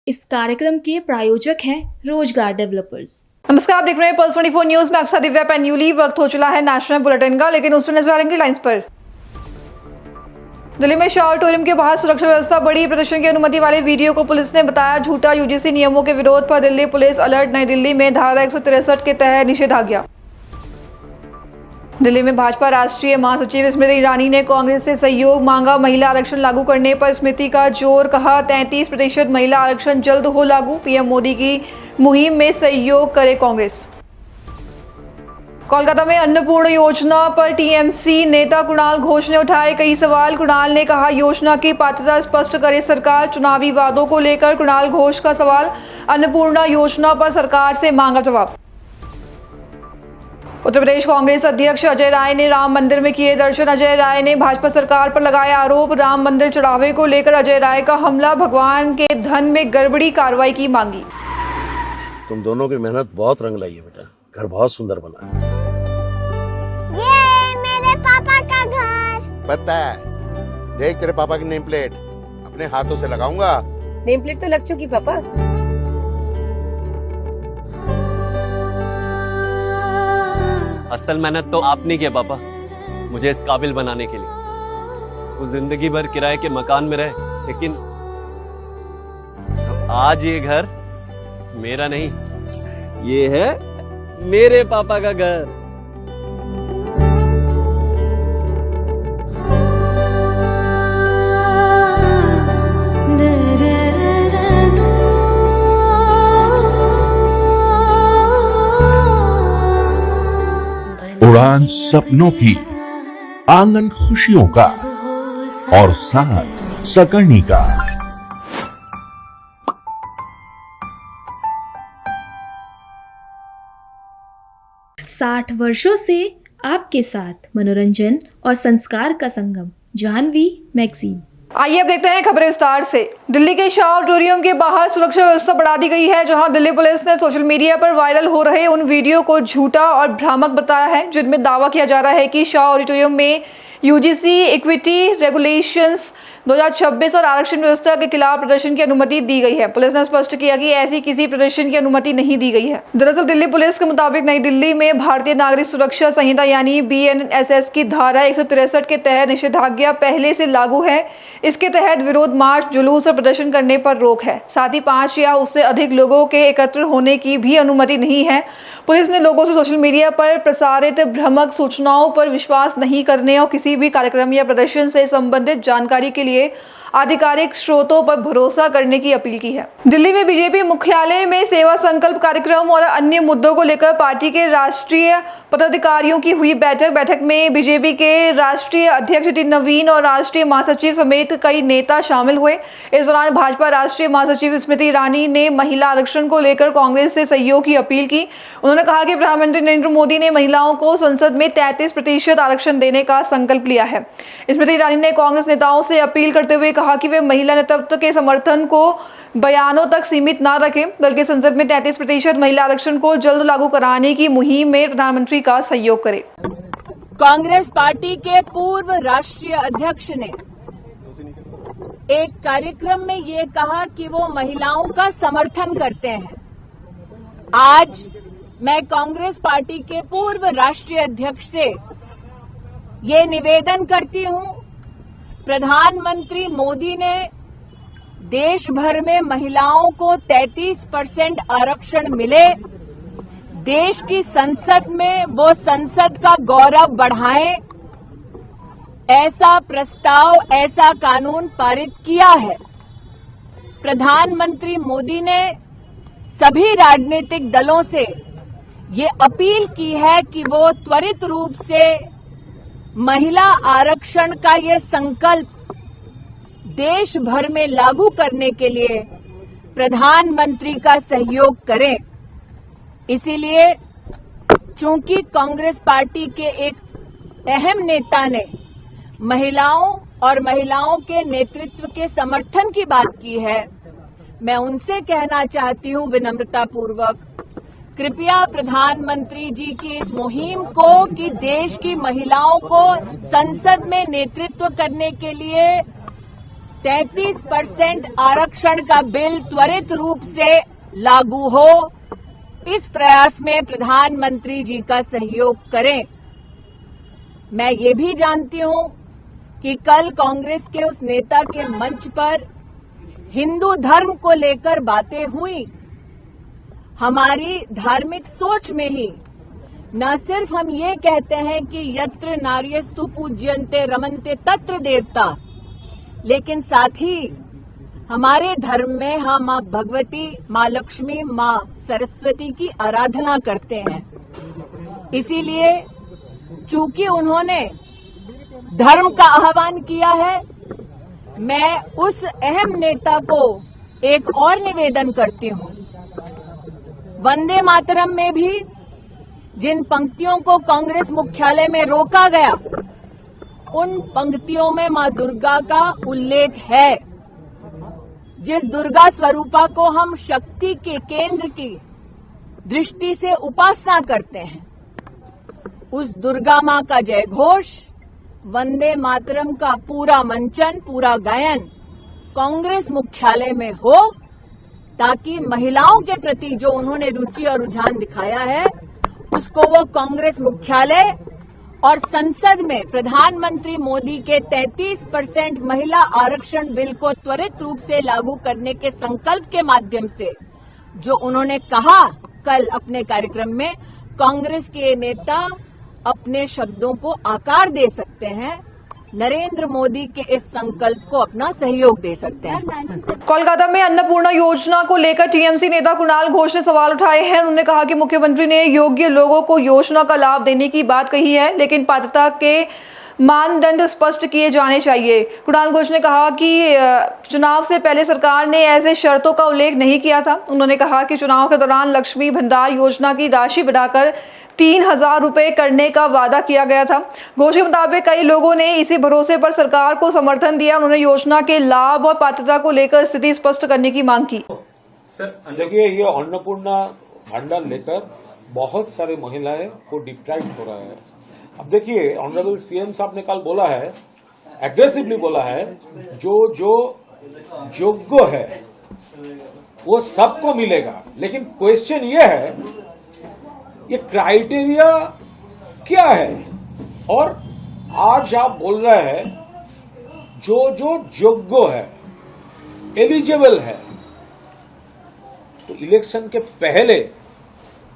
इस कार्यक्रम के प्रायोजक हैं रोजगार डेवलपर्स। नमस्कार, आप देख रहे हैं पल्स 24 न्यूज में। आपका दिव्या पैन्यूली। वक्त हो चला है नेशनल बुलेटिन का, लेकिन उसमें नजर डालेंगे लाइंस पर। दिल्ली में शाह ऑडिटोरियम के बाहर सुरक्षा व्यवस्था बढ़ी। प्रदर्शन की अनुमति वाले वीडियो को पुलिस ने बताया झूठा। यूजीसी नियमों के विरोध पर दिल्ली पुलिस अलर्ट। नई दिल्ली में धारा 163 के तहत निषेधाज्ञा। दिल्ली में भाजपा राष्ट्रीय महासचिव स्मृति ईरानी ने कांग्रेस से सहयोग मांगा। महिला आरक्षण लागू करने पर स्मृति का जोर। कहा 33% महिला आरक्षण जल्द हो लागू। पीएम मोदी की मुहिम में सहयोग करे कांग्रेस। कोलकाता में अन्नपूर्ण योजना पर टीएमसी नेता कुणाल घोष ने उठाए कई सवाल। कुणाल ने कहा योजना की पात्रता स्पष्ट करे सरकार। चुनावी वादों को लेकर कुणाल घोष का सवाल। अन्नपूर्णा योजना पर सरकार से मांगा जवाब। उत्तर प्रदेश कांग्रेस अध्यक्ष अजय राय ने राम मंदिर में किए दर्शन। अजय राय ने भाजपा सरकार पर लगाया आरोप। राम मंदिर चढ़ावे को लेकर अजय राय का हमला। भगवान के धन में गड़बड़ी, कार्रवाई की मांगी। तुम दोनों की मेहनत बहुत रंग लाई है बेटा, घर बहुत सुंदर बना है। ये मेरे पापा का घर। पता है, देख तेरे पापा की नेम प्लेट अपने हाथों से लगाऊंगा। नेम प्लेट तो लग चुकी पापा। असल मेहनत तो आपने किया पापा, मुझे इस काबिल बनाने के लिए। वो जिंदगी भर किराए के मकान में रहे, लेकिन तो आज ये घर मेरा नहीं, ये है मेरे पापा का घर। उड़ान सपनों की, आंगन खुशियों का और साथ सकर्णी का। साठ वर्षों से आपके साथ मनोरंजन और संस्कार का संगम, जाह्नवी मैगजीन। आइए अब देखते हैं खबरें विस्तार से। दिल्ली के शाह ऑडिटोरियम के बाहर सुरक्षा व्यवस्था बढ़ा दी गई है, जहां दिल्ली पुलिस ने सोशल मीडिया पर वायरल हो रहे उन वीडियो को झूठा और भ्रामक बताया है, जिनमें दावा किया जा रहा है कि शाह ऑडिटोरियम में यूजीसी इक्विटी रेगुलेशंस 2026 और आरक्षण व्यवस्था के खिलाफ प्रदर्शन की अनुमति दी गई है। पुलिस ने स्पष्ट किया कि ऐसी किसी प्रदर्शन की अनुमति नहीं दी गई है। दरअसल दिल्ली पुलिस के मुताबिक नई दिल्ली में भारतीय नागरिक सुरक्षा संहिता यानी BNSS की धारा 163 के तहत निषेधाज्ञा पहले से लागू है। इसके तहत विरोध मार्च, जुलूस और प्रदर्शन करने पर रोक है। साथ ही 5 या उससे अधिक लोगों के एकत्र होने की भी अनुमति नहीं है। पुलिस ने लोगों से सोशल मीडिया पर प्रसारित भ्रामक सूचनाओं पर विश्वास नहीं करने और किसी भी कार्यक्रम या प्रदर्शन से संबंधित जानकारी के लिए आधिकारिक स्रोतों पर भरोसा करने की अपील की है। दिल्ली में बीजेपी मुख्यालय में सेवा संकल्प कार्यक्रम और अन्य मुद्दों को लेकर पार्टी के राष्ट्रीय पदाधिकारियों की हुई बैठक में बीजेपी के राष्ट्रीय अध्यक्ष नितिन नवीन और राष्ट्रीय महासचिव समेत कई नेता शामिल हुए। इस दौरान भाजपा राष्ट्रीय महासचिव स्मृति ईरानी ने महिला आरक्षण को लेकर कांग्रेस से सहयोग की अपील की। उन्होंने कहा कि प्रधानमंत्री नरेंद्र मोदी ने महिलाओं को संसद में 33% आरक्षण देने का संकल्प लिया है। स्मृति ईरानी ने कांग्रेस नेताओं से अपील करते हुए कहा कि वे महिला नेतृत्व के समर्थन को बयानों तक सीमित न रखें, बल्कि संसद में 33% महिला आरक्षण को जल्द लागू कराने की मुहिम में प्रधानमंत्री का सहयोग करें। कांग्रेस पार्टी के पूर्व राष्ट्रीय अध्यक्ष ने एक कार्यक्रम में ये कहा कि वो महिलाओं का समर्थन करते हैं। आज मैं कांग्रेस पार्टी के पूर्व राष्ट्रीय अध्यक्ष से ये निवेदन करती हूं, प्रधानमंत्री मोदी ने देश भर में महिलाओं को 33% आरक्षण मिले, देश की संसद में वो संसद का गौरव बढ़ाएं, ऐसा प्रस्ताव, ऐसा कानून पारित किया है। प्रधानमंत्री मोदी ने सभी राजनीतिक दलों से ये अपील की है कि वो त्वरित रूप से महिला आरक्षण का ये संकल्प देश भर में लागू करने के लिए प्रधानमंत्री का सहयोग करें। इसीलिए चूंकि कांग्रेस पार्टी के एक अहम नेता ने महिलाओं और महिलाओं के नेतृत्व के समर्थन की बात की है, मैं उनसे कहना चाहती हूं विनम्रता पूर्वक, कृपया प्रधानमंत्री जी की इस मुहिम को कि देश की महिलाओं को संसद में नेतृत्व करने के लिए 33% आरक्षण का बिल त्वरित रूप से लागू हो, इस प्रयास में प्रधानमंत्री जी का सहयोग करें। मैं ये भी जानती हूं कि कल कांग्रेस के उस नेता के मंच पर हिंदू धर्म को लेकर बातें हुई। हमारी धार्मिक सोच में ही न सिर्फ हम ये कहते हैं कि यत्र नार्यस्तु पूज्यन्ते रमन्ते तत्र देवता, लेकिन साथ ही हमारे धर्म में हम मां भगवती, मां लक्ष्मी, मां सरस्वती की आराधना करते हैं। इसीलिए चूंकि उन्होंने धर्म का आह्वान किया है, मैं उस अहम नेता को एक और निवेदन करती हूं। वंदे मातरम में भी जिन पंक्तियों को कांग्रेस मुख्यालय में रोका गया, उन पंक्तियों में मां दुर्गा का उल्लेख है। जिस दुर्गा स्वरूपा को हम शक्ति के केंद्र की दृष्टि से उपासना करते हैं, उस दुर्गा मां का जय घोष, वंदे मातरम का पूरा मंचन, पूरा गायन कांग्रेस मुख्यालय में हो, ताकि महिलाओं के प्रति जो उन्होंने रुचि और रुझान दिखाया है, उसको वो कांग्रेस मुख्यालय और संसद में प्रधानमंत्री मोदी के 33% महिला आरक्षण बिल को त्वरित रूप से लागू करने के संकल्प के माध्यम से जो उन्होंने कहा कल अपने कार्यक्रम में, कांग्रेस के नेता अपने शब्दों को आकार दे सकते हैं, नरेंद्र मोदी के इस संकल्प को अपना सहयोग दे सकते हैं। कोलकाता में अन्नपूर्णा योजना को लेकर टीएमसी नेता कुणाल घोष ने सवाल उठाए हैं। उन्होंने कहा कि मुख्यमंत्री ने योग्य लोगों को योजना का लाभ देने की बात कही है, लेकिन पात्रता के मानदंड स्पष्ट किए जाने चाहिए। कुणाल घोष ने कहा कि चुनाव से पहले सरकार ने ऐसे शर्तों का उल्लेख नहीं किया था। उन्होंने कहा कि चुनाव के दौरान लक्ष्मी भंडार योजना की राशि बढ़ाकर 3,000 रुपए करने का वादा किया गया था। घोष के मुताबिक कई लोगों ने इसी भरोसे पर सरकार को समर्थन दिया। उन्होंने योजना के लाभ और पात्रता को लेकर स्थिति स्पष्ट करने की मांग की। सर देखिए, ये अन्नपूर्णा भंडार लेकर बहुत सारे महिलाएं को डिप्राइव हो रहा है। अब देखिए, ऑनरेबल सीएम साहब ने कल बोला है, एग्रेसिवली बोला है, जो योग्य है वो सबको मिलेगा। लेकिन क्वेश्चन ये है, ये क्राइटेरिया क्या है? और आज आप बोल रहे हैं जो योग्य है, एलिजिबल है, तो इलेक्शन के पहले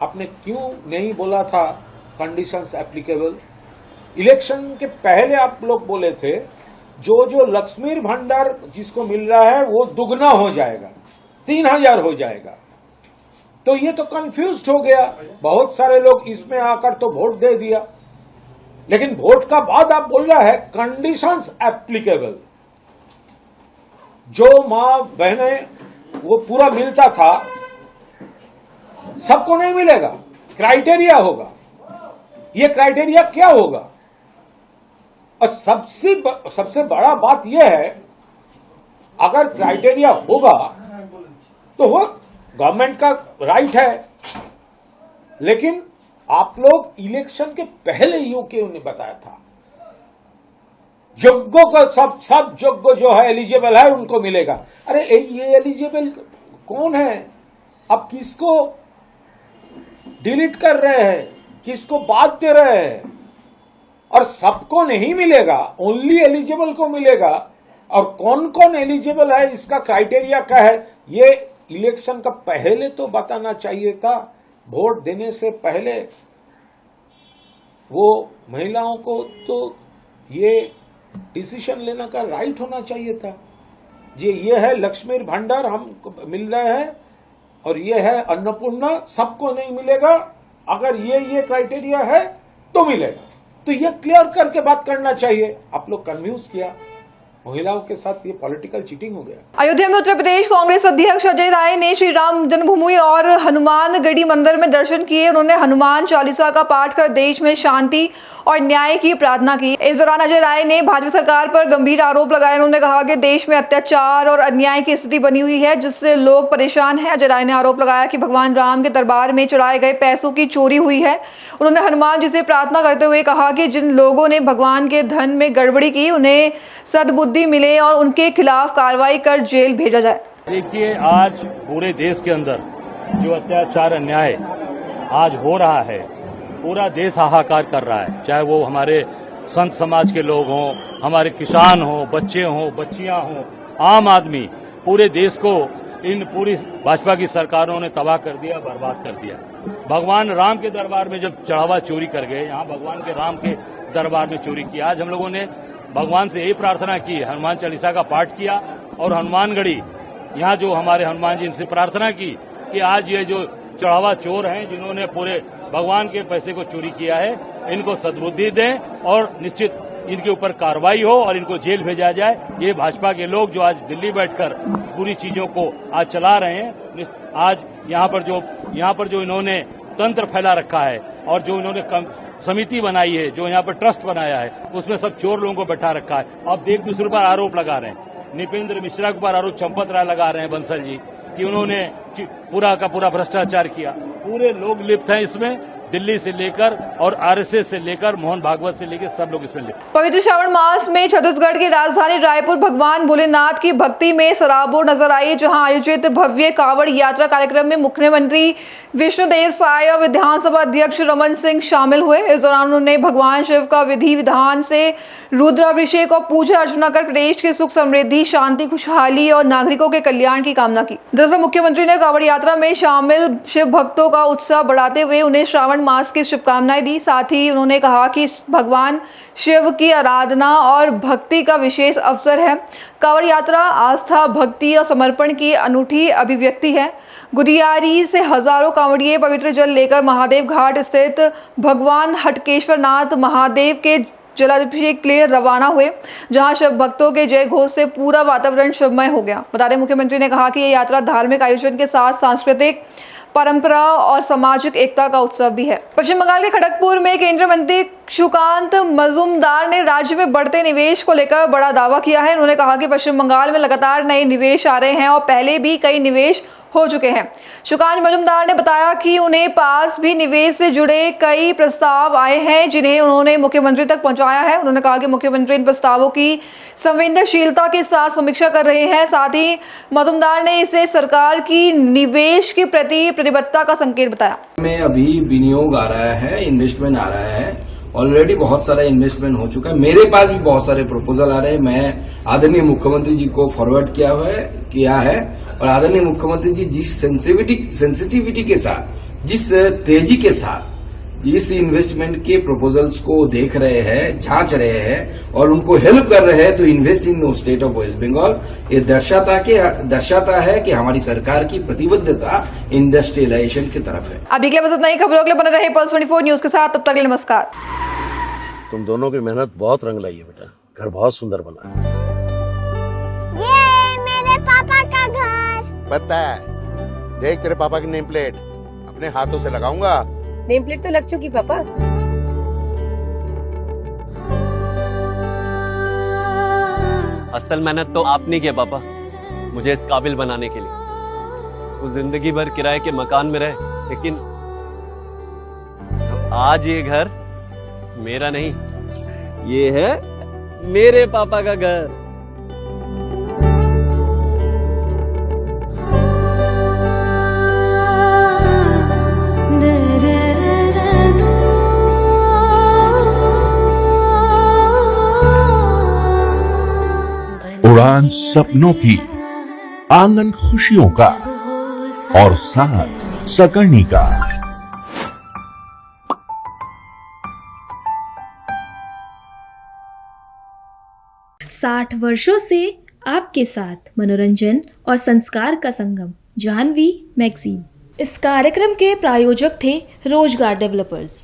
आपने क्यों नहीं बोला था कंडीशंस एप्लीकेबल? इलेक्शन के पहले आप लोग बोले थे जो लक्ष्मी भंडार जिसको मिल रहा है वो दुगना हो जाएगा, 3,000 हो जाएगा। तो ये तो कंफ्यूज्ड हो गया, बहुत सारे लोग इसमें आकर तो वोट दे दिया। लेकिन वोट का बाद आप बोल रहा है कंडीशंस एप्लीकेबल। जो मां बहने वो पूरा मिलता था, सबको नहीं मिलेगा, क्राइटेरिया होगा। ये क्राइटेरिया क्या होगा? और सबसे बड़ा बात यह है, अगर क्राइटेरिया होगा तो वो गवर्नमेंट का राइट है। लेकिन आप लोग इलेक्शन के पहले यूके ने बताया था योग्यों को सब योग्य जो है एलिजिबल है उनको मिलेगा। अरे ये एलिजिबल कौन है? अब किसको डिलीट कर रहे हैं, किसको बात दे रहे हैं? और सबको नहीं मिलेगा, ओनली एलिजिबल को मिलेगा। और कौन कौन एलिजिबल है, इसका क्राइटेरिया क्या है, ये इलेक्शन का पहले तो बताना चाहिए था। वोट देने से पहले वो महिलाओं को तो ये डिसीजन लेने का राइट होना चाहिए था। ये है लक्ष्मी भंडार हमको मिल रहा है और ये है अन्नपूर्णा, सबको नहीं मिलेगा। अगर ये क्राइटेरिया है तो मिलेगा। तो ये क्लियर करके बात करना चाहिए। आप लोग कन्फ्यूज किया, महिलाओं के साथ ये पॉलिटिकल चीटिंग हो गया। अयोध्या में उत्तर प्रदेश कांग्रेस अध्यक्ष अजय राय ने श्री राम जन्मभूमि और हनुमानगढ़ी मंदिर में दर्शन किए। उन्होंने हनुमान चालीसा का पाठ कर देश में शांति और न्याय की प्रार्थना की। इस दौरान अजय राय ने भाजपा सरकार पर गंभीर आरोप लगाए। उन्होंने कहा कि देश में अत्याचार और अन्याय की स्थिति बनी हुई है, जिससे लोग परेशान हैं। अजय राय ने आरोप लगाया कि भगवान राम के दरबार में चढ़ाए गए पैसों की चोरी हुई है। उन्होंने हनुमान जी से प्रार्थना करते हुए कहा कि जिन लोगों ने भगवान के धन में गड़बड़ी की, उन्हें सद्बुद्धि सद्बुद्धि मिले और उनके खिलाफ कार्रवाई कर जेल भेजा जाए। देखिए, आज पूरे देश के अंदर जो अत्याचार अन्याय आज हो रहा है, पूरा देश हाहाकार कर रहा है। चाहे वो हमारे संत समाज के लोग हों, हमारे किसान हों, बच्चे हों, बच्चियां हों, आम आदमी, पूरे देश को इन पूरी भाजपा की सरकारों ने तबाह कर दिया, बर्बाद कर दिया। भगवान राम के दरबार में जब चढ़ावा चोरी कर गए, यहाँ भगवान के राम के दरबार में चोरी किया। आज हम लोगों ने भगवान से यही प्रार्थना की, हनुमान चालीसा का पाठ किया और हनुमानगढ़ी यहाँ जो हमारे हनुमान जी, इनसे प्रार्थना की कि आज ये जो चढ़ावा चोर हैं, जिन्होंने पूरे भगवान के पैसे को चोरी किया है, इनको सद्बुद्धि दें और निश्चित इनके ऊपर कार्रवाई हो और इनको जेल भेजा जाए। ये भाजपा के लोग जो आज दिल्ली बैठकर पूरी चीजों को आज चला रहे हैं, आज यहाँ पर जो इन्होंने तंत्र फैला रखा है और जो इन्होंने समिति बनाई है, जो यहाँ पर ट्रस्ट बनाया है, उसमें सब चोर लोगों को बैठा रखा है। अब एक दूसरे पर आरोप लगा रहे हैं। निपेंद्र मिश्रा के ऊपर आरोप चंपत राय लगा रहे हैं बंसल जी कि उन्होंने पूरा का पूरा भ्रष्टाचार किया। पूरे लोग लिप्त हैं इसमें, दिल्ली से लेकर और आरएसएस से लेकर मोहन भागवत से लेकर सब लोग इसमें लिप्त। पवित्र श्रावण मास में छत्तीसगढ़ की राजधानी रायपुर भगवान भोलेनाथ की भक्ति में सराबोर नजर आई, जहां आयोजित भव्य कांवड़ यात्रा कार्यक्रम में मुख्यमंत्री विष्णुदेव साय और विधानसभा अध्यक्ष रमन सिंह शामिल हुए। इस दौरान उन्होंने भगवान शिव का विधि विधान से रुद्राभिषेक और पूजा अर्चना कर प्रदेश की सुख समृद्धि, शांति, खुशहाली और नागरिकों के कल्याण की कामना की। दरअसल मुख्यमंत्री ने कांवड़ यात्रा में शामिल शिव भक्तों का उत्साह बढ़ाते हुए उन्हें श्रावण मास की शुभकामनाएं दी। साथ ही उन्होंने कहा कि भगवान शिव की आराधना और भक्ति का विशेष अवसर है। कांवड़ यात्रा आस्था, भक्ति और समर्पण की अनूठी अभिव्यक्ति है। गुदियारी से हजारों कांवड़िए पवित्र जल लेकर महादेव घाट स्थित भगवान हटकेश्वरनाथ महादेव के जलाभिषेक के लिए रवाना हुए, जहां शिव भक्तों के जय घोष से पूरा वातावरण शिवमय हो गया। बता दें, मुख्यमंत्री ने कहा कि यह यात्रा धार्मिक आयोजन के साथ सांस्कृतिक परंपरा और सामाजिक एकता का उत्सव भी है। पश्चिम बंगाल के खड़गपुर में केंद्रीय मंत्री सुकांत मजूमदार ने राज्य में बढ़ते निवेश को लेकर बड़ा दावा किया है। उन्होंने कहा कि पश्चिम बंगाल में लगातार नए निवेश आ रहे हैं और पहले भी कई निवेश हो चुके हैं। सुकांत मजूमदार ने बताया कि उन्हें पास भी निवेश से जुड़े कई प्रस्ताव आए हैं, जिन्हें उन्होंने मुख्यमंत्री तक पहुंचाया है। उन्होंने कहा कि मुख्यमंत्री इन प्रस्तावों की संवेदनशीलता के साथ समीक्षा कर रहे हैं। साथ ही मजूमदार ने इसे सरकार की निवेश के प्रति प्रतिबद्धता का संकेत बताया। में अभी विनियोग आ रहा है, इन्वेस्टमेंट आ रहा है, ऑलरेडी बहुत सारा इन्वेस्टमेंट हो चुका है। मेरे पास भी बहुत सारे प्रपोजल आ रहे हैं। मैं आदरणीय मुख्यमंत्री जी को फॉरवर्ड किया है और आदरणीय मुख्यमंत्री जी जिस सेंसिटिविटी के साथ, जिस तेजी के साथ इस इन्वेस्टमेंट के प्रपोजल्स को देख रहे हैं, जांच रहे हैं और उनको हेल्प कर रहे हैं, तो invest in state of West Bengal, ये दर्शाता है कि हमारी सरकार की प्रतिबद्धता इंडस्ट्रियलाइजेशन की तरफ है। अभी के लिए बस नई खबरों के लिए बने रहे पल्स 24 न्यूज के साथ। तब तक के लिए नमस्कार। तुम दोनों की मेहनत बहुत रंग लाई है बेटा, घर बहुत सुंदर बना है। ये मेरे पापा का घर। पता है, देख तेरे पापा की नेम प्लेट अपने हाथों से लगाऊंगा। नेम प्लेट तो लग चुकी पापा। असल मेहनत तो आपने की है पापा, मुझे इस काबिल बनाने के लिए। वो जिंदगी भर किराए के मकान में रहे, लेकिन आज ये घर मेरा नहीं, ये है मेरे पापा का घर। उड़ान सपनों की, आंगन खुशियों का और साथ सकर्णी का। 60 वर्षों से आपके साथ मनोरंजन और संस्कार का संगम, जाह्नवी मैगजीन। इस कार्यक्रम के प्रायोजक थे रोजगार डेवलपर्स।